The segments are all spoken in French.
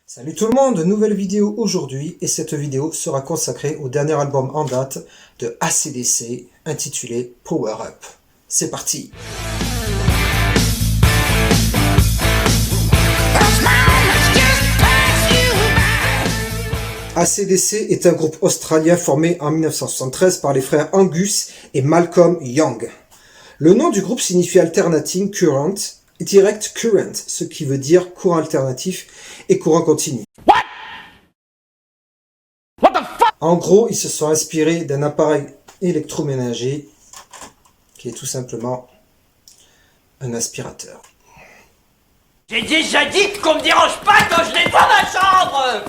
Salut tout le monde, nouvelle vidéo aujourd'hui et cette vidéo sera consacrée au dernier album en date de AC/DC intitulé Power Up. C'est parti! AC/DC est un groupe australien formé en 1973 par les frères Angus et Malcolm Young. Le nom du groupe signifie Alternating Current, Direct Current, ce qui veut dire courant alternatif et courant continu. En gros, ils se sont inspirés d'un appareil électroménager qui est tout simplement un aspirateur. J'ai déjà dit qu'on me dérange pas quand je nettoie ma chambre!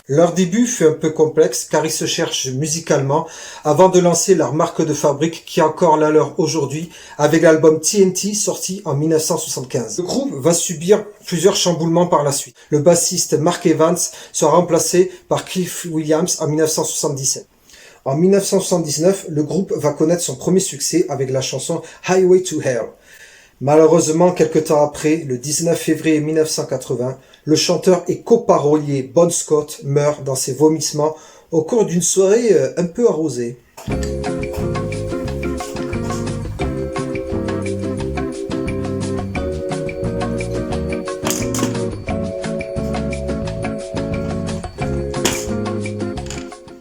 Leur début fut un peu complexe car ils se cherchent musicalement avant de lancer leur marque de fabrique qui est encore la leur aujourd'hui avec l'album TNT sorti en 1975. Le groupe va subir plusieurs chamboulements par la suite. Le bassiste Mark Evans sera remplacé par Cliff Williams en 1977. En 1979, le groupe va connaître son premier succès avec la chanson Highway to Hell. Malheureusement, quelque temps après, le 19 février 1980, le chanteur et coparolier Bon Scott meurt dans ses vomissements au cours d'une soirée un peu arrosée.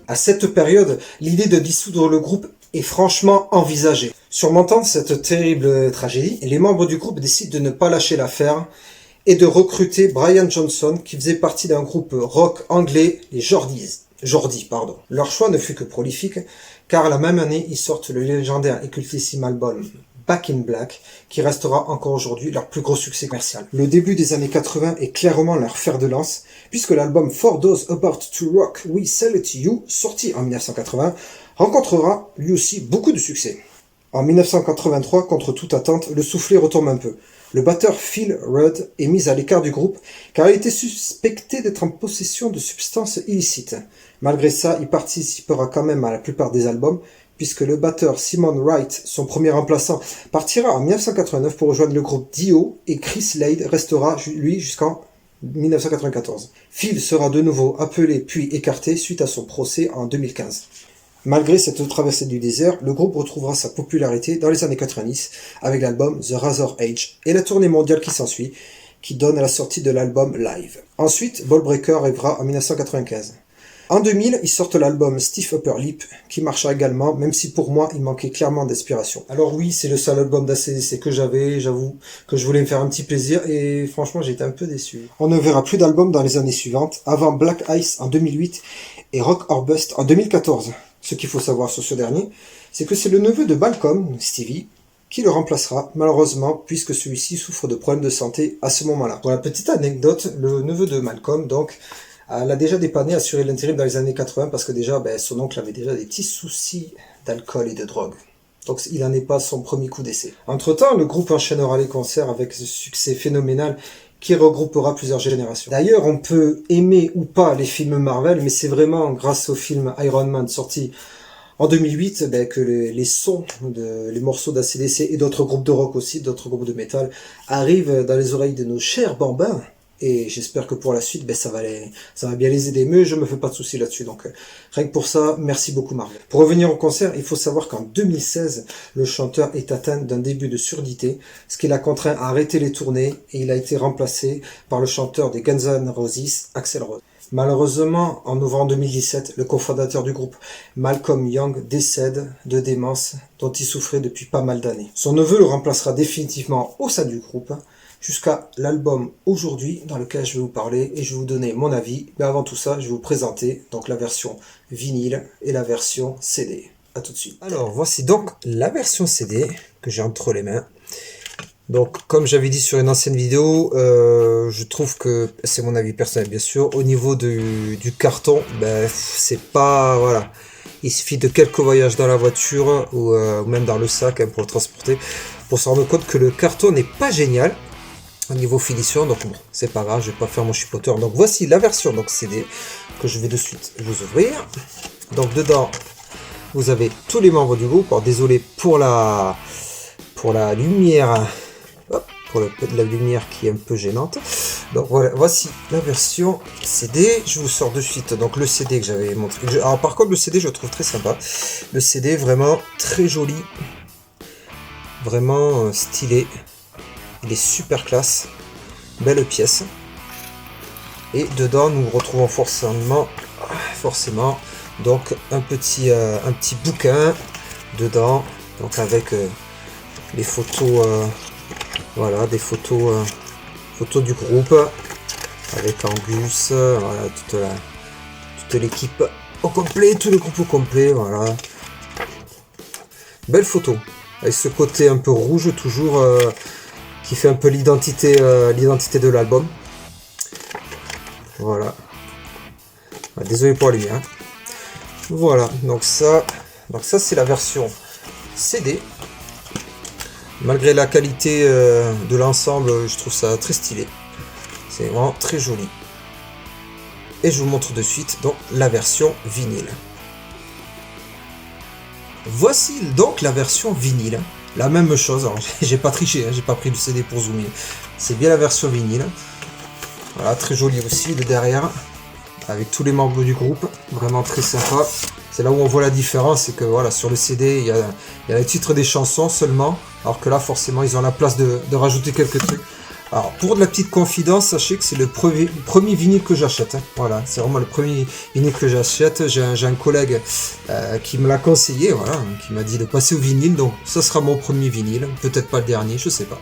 À cette période, l'idée de dissoudre le groupe est franchement envisagée. Surmontant cette terrible tragédie, les membres du groupe décident de ne pas lâcher l'affaire et de recruter Brian Johnson qui faisait partie d'un groupe rock anglais, les Geordie. Leur choix ne fut que prolifique car la même année ils sortent le légendaire et cultissime album Back in Black qui restera encore aujourd'hui leur plus gros succès commercial. Le début des années 80 est clairement leur fer de lance puisque l'album For Those About to Rock We Sell It to You, sorti en 1980, rencontrera lui aussi beaucoup de succès. En 1983, contre toute attente, le soufflet retombe un peu. Le batteur Phil Rudd est mis à l'écart du groupe car il était suspecté d'être en possession de substances illicites. Malgré ça, il participera quand même à la plupart des albums puisque le batteur Simon Wright, son premier remplaçant, partira en 1989 pour rejoindre le groupe Dio et Chris Slade restera lui jusqu'en 1994. Phil sera de nouveau appelé puis écarté suite à son procès en 2015. Malgré cette traversée du désert, le groupe retrouvera sa popularité dans les années 90 avec l'album The Razor Age et la tournée mondiale qui s'ensuit, qui donne à la sortie de l'album Live. Ensuite, Ballbreaker arrivera en 1995. En 2000, ils sortent l'album Stiff Upper Lip, qui marcha également, même si pour moi, il manquait clairement d'inspiration. Alors oui, c'est le seul album d'AC/DC que j'avais, j'avoue que je voulais me faire un petit plaisir, et franchement, j'étais un peu déçu. On ne verra plus d'albums dans les années suivantes, avant Black Ice en 2008 et Rock or Bust en 2014. Ce qu'il faut savoir sur ce dernier, c'est que c'est le neveu de Malcolm, Stevie, qui le remplacera, malheureusement, puisque celui-ci souffre de problèmes de santé à ce moment-là. Pour la petite anecdote, le neveu de Malcolm, donc, l'a déjà dépanné, assuré l'intérim dans les années 80, parce que déjà, son oncle avait déjà des petits soucis d'alcool et de drogue. Donc il n'en est pas son premier coup d'essai. Entre-temps, le groupe enchaînera les concerts avec ce succès phénoménal qui regroupera plusieurs générations. D'ailleurs, on peut aimer ou pas les films Marvel, mais c'est vraiment grâce au film Iron Man sorti en 2008 que les sons, les morceaux d'AC/DC et d'autres groupes de rock aussi, d'autres groupes de métal, arrivent dans les oreilles de nos chers bambins. Et j'espère que pour la suite, ça va bien les aider. Mais je me fais pas de soucis là-dessus. Donc, rien que pour ça, merci beaucoup Marvel. Pour revenir au concert, il faut savoir qu'en 2016, le chanteur est atteint d'un début de surdité, ce qui l'a contraint à arrêter les tournées et il a été remplacé par le chanteur des Guns N' Roses, Axl Rose. Malheureusement, en novembre 2017, le cofondateur du groupe, Malcolm Young, décède de démence dont il souffrait depuis pas mal d'années. Son neveu le remplacera définitivement au sein du groupe, jusqu'à l'album aujourd'hui dans lequel je vais vous parler et je vais vous donner mon avis. Mais avant tout ça, je vais vous présenter donc la version vinyle et la version CD. A tout de suite. Alors voici donc la version CD que j'ai entre les mains. Donc comme j'avais dit sur une ancienne vidéo, je trouve que, c'est mon avis personnel bien sûr, au niveau du carton, c'est pas, voilà. Il suffit de quelques voyages dans la voiture ou même dans le sac pour le transporter pour se rendre compte que le carton n'est pas génial au niveau finition, donc bon, c'est pas grave, je vais pas faire mon chipoteur. Donc voici la version donc CD que je vais de suite vous ouvrir. Donc dedans, vous avez tous les membres du groupe. Alors désolé pour la lumière, hop, pour la lumière qui est un peu gênante. Donc voilà, voici la version CD. Je vous sors de suite donc le CD que j'avais montré. Alors par contre le CD je le trouve très sympa. Le CD vraiment très joli. Vraiment stylé. Il est super classe. Belle pièce. Et dedans nous retrouvons forcément donc un petit bouquin dedans. Donc avec les photos, voilà, des photos du groupe avec Angus, voilà, toute l'équipe au complet, tout le groupe au complet, voilà. Belle photo avec ce côté un peu rouge toujours qui fait un peu l'identité de l'album. Voilà. Désolé pour la lumière. Voilà, donc ça c'est la version CD. Malgré la qualité de l'ensemble, je trouve ça très stylé. C'est vraiment très joli. Et je vous montre de suite donc la version vinyle. Voici donc la version vinyle. La même chose, alors j'ai pas triché, hein, j'ai pas pris le CD pour zoomer. C'est bien la version vinyle. Voilà, très joli aussi de derrière. Avec tous les membres du groupe. Vraiment très sympa. C'est là où on voit la différence, c'est que voilà, sur le CD, il y a les titres des chansons seulement, alors que là, forcément, ils ont la place de rajouter quelques trucs. Alors, pour de la petite confidence, sachez que c'est le premier vinyle que j'achète. Hein. Voilà, c'est vraiment le premier vinyle que j'achète. J'ai un collègue qui me l'a conseillé, voilà, qui m'a dit de passer au vinyle, donc ça sera mon premier vinyle, peut-être pas le dernier, je sais pas.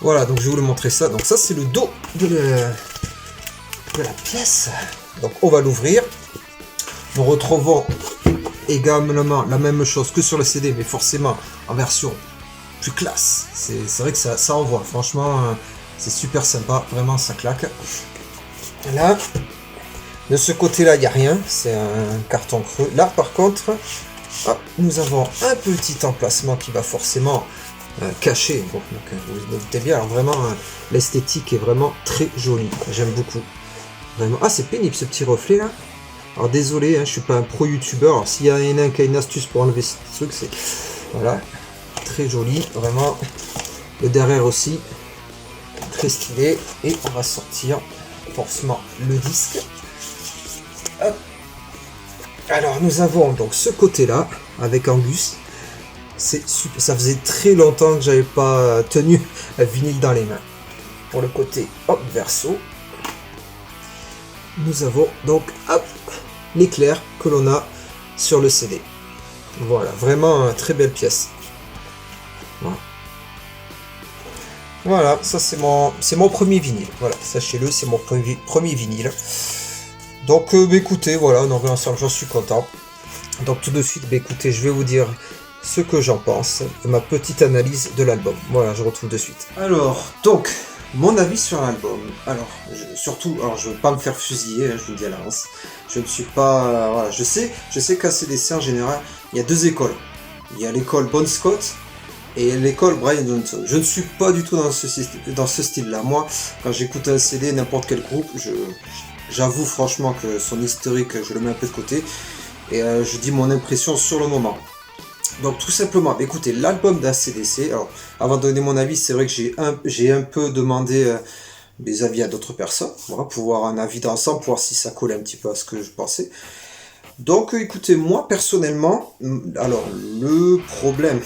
Voilà, donc je vais vous le montrer ça. Donc ça, c'est le dos de la pièce. Donc on va l'ouvrir. Nous retrouvons également la même chose que sur le CD, mais forcément en version plus classe. C'est vrai que ça envoie. Franchement, c'est super sympa. Vraiment, ça claque. Là, de ce côté-là, il n'y a rien. C'est un carton creux. Là, par contre, nous avons un petit emplacement qui va forcément cacher. Bon, donc, vous doutez bien. Alors vraiment, l'esthétique est vraiment très jolie. J'aime beaucoup. Vraiment. Ah, c'est pénible ce petit reflet là. Alors désolé, hein, je suis pas un pro youtubeur. Alors s'il y a un qui a une astuce pour enlever ce truc, c'est voilà, très joli, vraiment. Le derrière aussi, très stylé. Et on va sortir forcément le disque. Hop. Alors nous avons donc ce côté-là avec Angus. C'est super. Ça faisait très longtemps que j'avais pas tenu un vinyle dans les mains. Pour le côté hop verso. Nous avons donc hop, l'éclair que l'on a sur le CD. Voilà, vraiment très belle pièce. Voilà, ça c'est mon premier vinyle. Voilà, sachez-le, c'est mon premier vinyle. Donc écoutez, voilà, dans l'ensemble, j'en suis content. Donc tout de suite, écoutez, je vais vous dire ce que j'en pense, ma petite analyse de l'album. Voilà, je retrouve de suite. Alors, donc, mon avis sur l'album. Alors, surtout, je ne veux pas me faire fusiller, hein, je vous le dis à l'avance. Je ne suis pas... voilà, je sais qu'à CDC en général, il y a deux écoles. Il y a l'école Bon Scott et l'école Brian Johnson. Je ne suis pas du tout dans ce style-là. Moi, quand j'écoute un CD, n'importe quel groupe, j'avoue franchement que son historique, je le mets un peu de côté. Et je dis mon impression sur le moment. Donc tout simplement, écoutez, l'album d'ACDC, alors avant de donner mon avis, c'est vrai que j'ai un peu demandé des avis à d'autres personnes, voilà, pour voir un avis d'ensemble, pour voir si ça collait un petit peu à ce que je pensais. Donc écoutez, moi personnellement, alors le problème,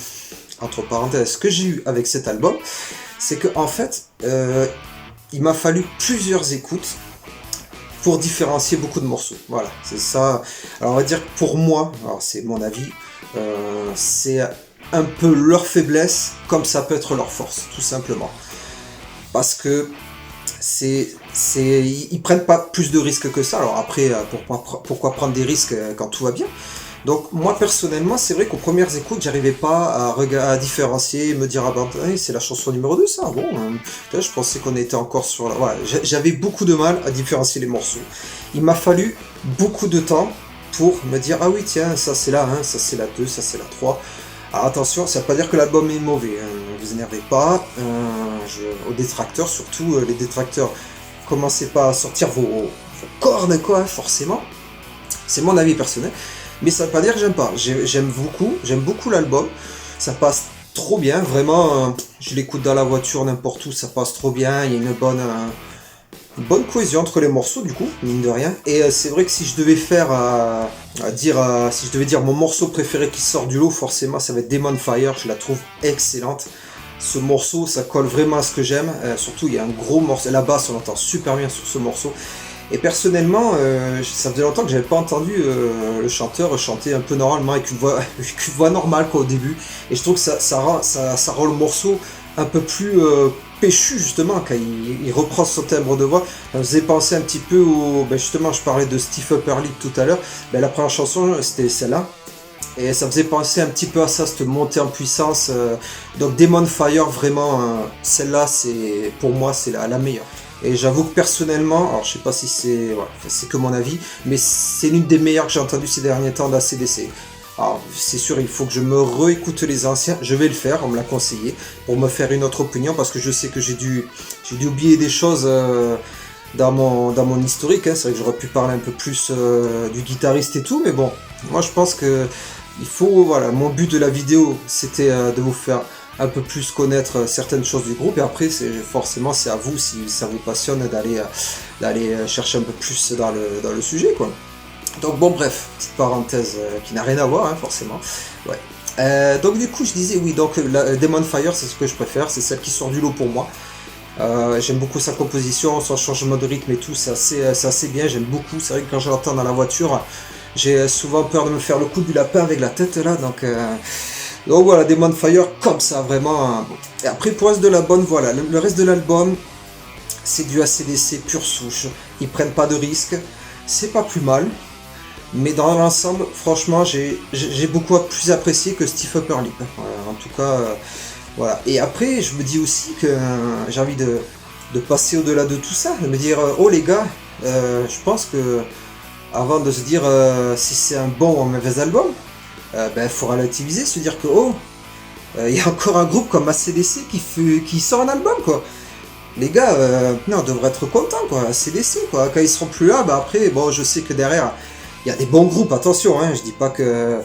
entre parenthèses, que j'ai eu avec cet album, c'est que en fait, il m'a fallu plusieurs écoutes pour différencier beaucoup de morceaux. Voilà, c'est ça. Alors on va dire que pour moi, alors c'est mon avis, c'est un peu leur faiblesse comme ça peut être leur force, tout simplement. Parce que ils prennent pas plus de risques que ça. Alors après, pourquoi prendre des risques quand tout va bien? Donc moi personnellement, c'est vrai qu'aux premières écoutes, j'arrivais pas à différencier, me dire ah ben c'est la chanson numéro 2 ça, bon, je pensais qu'on était encore sur la... Voilà, j'avais beaucoup de mal à différencier les morceaux. Il m'a fallu beaucoup de temps pour me dire ah oui tiens, ça c'est la 1, ça c'est la 2, ça c'est la 3. Alors attention, ça veut pas dire que l'album est mauvais, hein, ne vous énervez pas, aux détracteurs, surtout les détracteurs, commencez pas à sortir vos cornes quoi, forcément, c'est mon avis personnel. Mais ça veut pas dire que j'aime pas. J'aime beaucoup l'album. Ça passe trop bien, vraiment. Je l'écoute dans la voiture, n'importe où, ça passe trop bien. Il y a bonne cohésion entre les morceaux du coup, mine de rien. Et c'est vrai que si je devais faire si je devais dire mon morceau préféré qui sort du lot, forcément ça va être Demon Fire. Je la trouve excellente. Ce morceau, ça colle vraiment à ce que j'aime. Surtout, il y a un gros morceau. La basse, on entend super bien sur ce morceau. Et personnellement, ça faisait longtemps que j'avais pas entendu le chanteur chanter un peu normalement avec une voix normale quoi, au début. Et je trouve que ça rend le morceau un peu plus péchu justement quand il reprend son timbre de voix. Ça me faisait penser un petit peu au... justement, je parlais de Steve Upper Lip tout à l'heure. La première chanson, c'était celle-là. Et ça me faisait penser un petit peu à ça, cette montée en puissance. Donc Demon Fire, vraiment, celle-là, pour moi, c'est la meilleure. Et j'avoue que personnellement, alors je sais pas si c'est que mon avis, mais c'est l'une des meilleures que j'ai entendues ces derniers temps d'ACDC. Alors c'est sûr, il faut que je me réécoute les anciens, je vais le faire, on me l'a conseillé, pour me faire une autre opinion, parce que je sais que j'ai dû oublier des choses dans mon historique, hein. C'est vrai que j'aurais pu parler un peu plus du guitariste et tout, mais bon, moi je pense que il faut, voilà, mon but de la vidéo, c'était de vous faire un peu plus connaître certaines choses du groupe, et après forcément c'est à vous, si ça vous passionne, d'aller chercher un peu plus dans le sujet quoi. Donc bon, bref, petite parenthèse qui n'a rien à voir hein, forcément. Ouais. Donc du coup je disais oui, donc Demon Fire c'est ce que je préfère, c'est celle qui sort du lot pour moi. J'aime beaucoup sa composition, son changement de rythme et tout, c'est assez bien, j'aime beaucoup. C'est vrai que quand je l'entends dans la voiture, j'ai souvent peur de me faire le coup du lapin avec la tête là, donc voilà, Demon Fire comme ça, vraiment. Et après pour le reste de l'album, voilà, le reste de l'album, c'est du AC/DC pure souche. Ils prennent pas de risques, c'est pas plus mal. Mais dans l'ensemble, franchement, j'ai beaucoup plus apprécié que Steve Upper Lip. En tout cas, voilà. Et après, je me dis aussi que j'ai envie de passer au-delà de tout ça, de me dire, oh les gars, je pense que avant de se dire si c'est un bon ou un mauvais album, faut relativiser, se dire que il y a encore un groupe comme AC/DC qui sort un album quoi. Les gars, on devrait être contents quoi, AC/DC quoi. Quand ils seront plus là, après, bon, je sais que derrière, il y a des bons groupes, attention, hein, je dis pas que...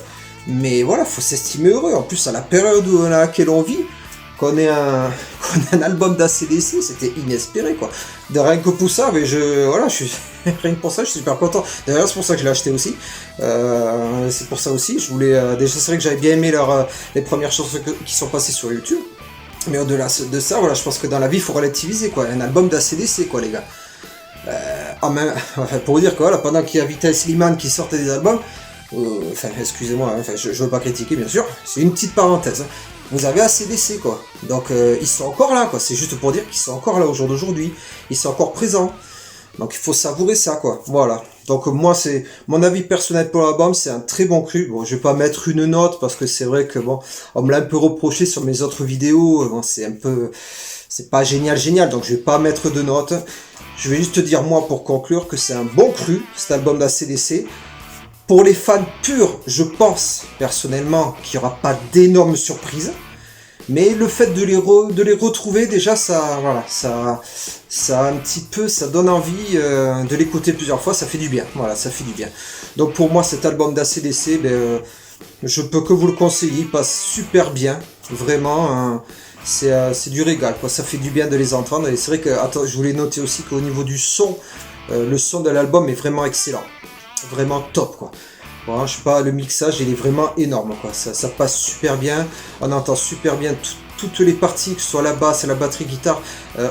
Mais voilà, faut s'estimer heureux. En plus, à la période à laquelle on vit, qu'on ait un album d'ACDC, c'était inespéré, quoi. De rien que pour ça, mais je suis... rien que pour ça, je suis super content. D'ailleurs, c'est pour ça que je l'ai acheté aussi. C'est pour ça aussi, je voulais... déjà, c'est vrai que j'avais bien aimé les premières chansons qui sont passées sur YouTube. Mais au-delà de ça, voilà, je pense que dans la vie, il faut relativiser, quoi. Un album d'ACDC, quoi, les gars. Pour vous dire que voilà, pendant qu'il y a Vital Slimane qui sortait des albums, excusez-moi, je veux pas critiquer bien sûr, c'est une petite parenthèse. Hein. Vous avez AC/DC quoi, donc ils sont encore là quoi. C'est juste pour dire qu'ils sont encore là au jour d'aujourd'hui, ils sont encore présents. Donc il faut savourer ça quoi. Voilà. Donc moi c'est mon avis personnel pour l'album, c'est un très bon cru. Bon, je vais pas mettre une note parce que c'est vrai que bon, on me l'a un peu reproché sur mes autres vidéos. Bon, c'est pas génial, donc je vais pas mettre de note. Je vais juste te dire, moi, pour conclure, que c'est un bon cru, cet album d'ACDC. Pour les fans purs, je pense, personnellement, qu'il n'y aura pas d'énormes surprises. Mais le fait de les retrouver, déjà, ça un petit peu, ça donne envie de l'écouter plusieurs fois, ça fait du bien. Voilà, ça fait du bien. Donc pour moi, cet album d'ACDC, je peux que vous le conseiller, il passe super bien. Vraiment, c'est du régal, quoi. Ça fait du bien de les entendre. Et c'est vrai que, je voulais noter aussi qu'au niveau du son, le son de l'album est vraiment excellent. Vraiment top, quoi. Voilà, je sais pas, le mixage, il est vraiment énorme, quoi. Ça passe super bien. On entend super bien toutes les parties, que ce soit la basse, la batterie, guitare.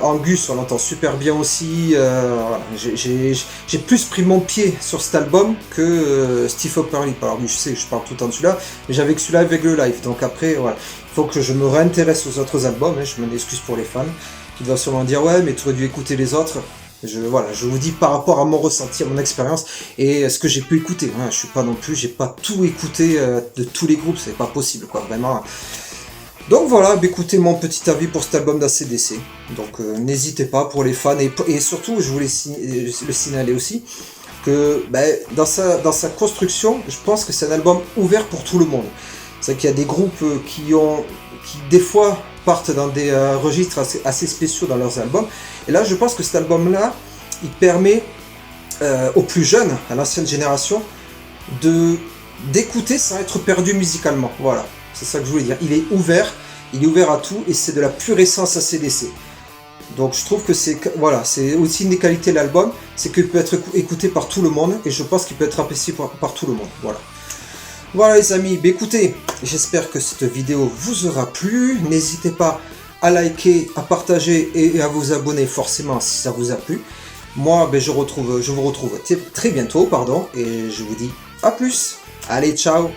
Angus, on entend super bien aussi. Voilà. J'ai plus pris mon pied sur cet album que Steve Upper Lip. Alors, je sais que je parle tout le temps de celui-là, mais j'avais que celui-là avec le live. Donc après, voilà. Il faut que je me réintéresse aux autres albums, hein. Je m'en excuse pour les fans qui doivent sûrement dire ouais mais tu aurais dû écouter les autres. Je vous dis par rapport à mon ressenti, à mon expérience et ce que j'ai pu écouter. Hein. J'ai pas tout écouté de tous les groupes, c'est pas possible quoi, vraiment. Donc voilà, écoutez mon petit avis pour cet album d'ACDC. Donc n'hésitez pas pour les fans et surtout je voulais le signaler aussi que dans sa construction, je pense que c'est un album ouvert pour tout le monde. C'est qu'il y a des groupes qui des fois partent dans des registres assez spéciaux dans leurs albums. Et là, je pense que cet album-là, il permet aux plus jeunes, à l'ancienne génération, d'écouter sans être perdu musicalement. Voilà, c'est ça que je voulais dire. Il est ouvert à tout et c'est de la pure essence AC/DC. Donc je trouve que c'est aussi une des qualités de l'album, c'est qu'il peut être écouté par tout le monde, et je pense qu'il peut être apprécié par tout le monde. Voilà les amis, écoutez, j'espère que cette vidéo vous aura plu. N'hésitez pas à liker, à partager et à vous abonner forcément si ça vous a plu. Moi, je vous retrouve très bientôt, et je vous dis à plus. Allez, ciao.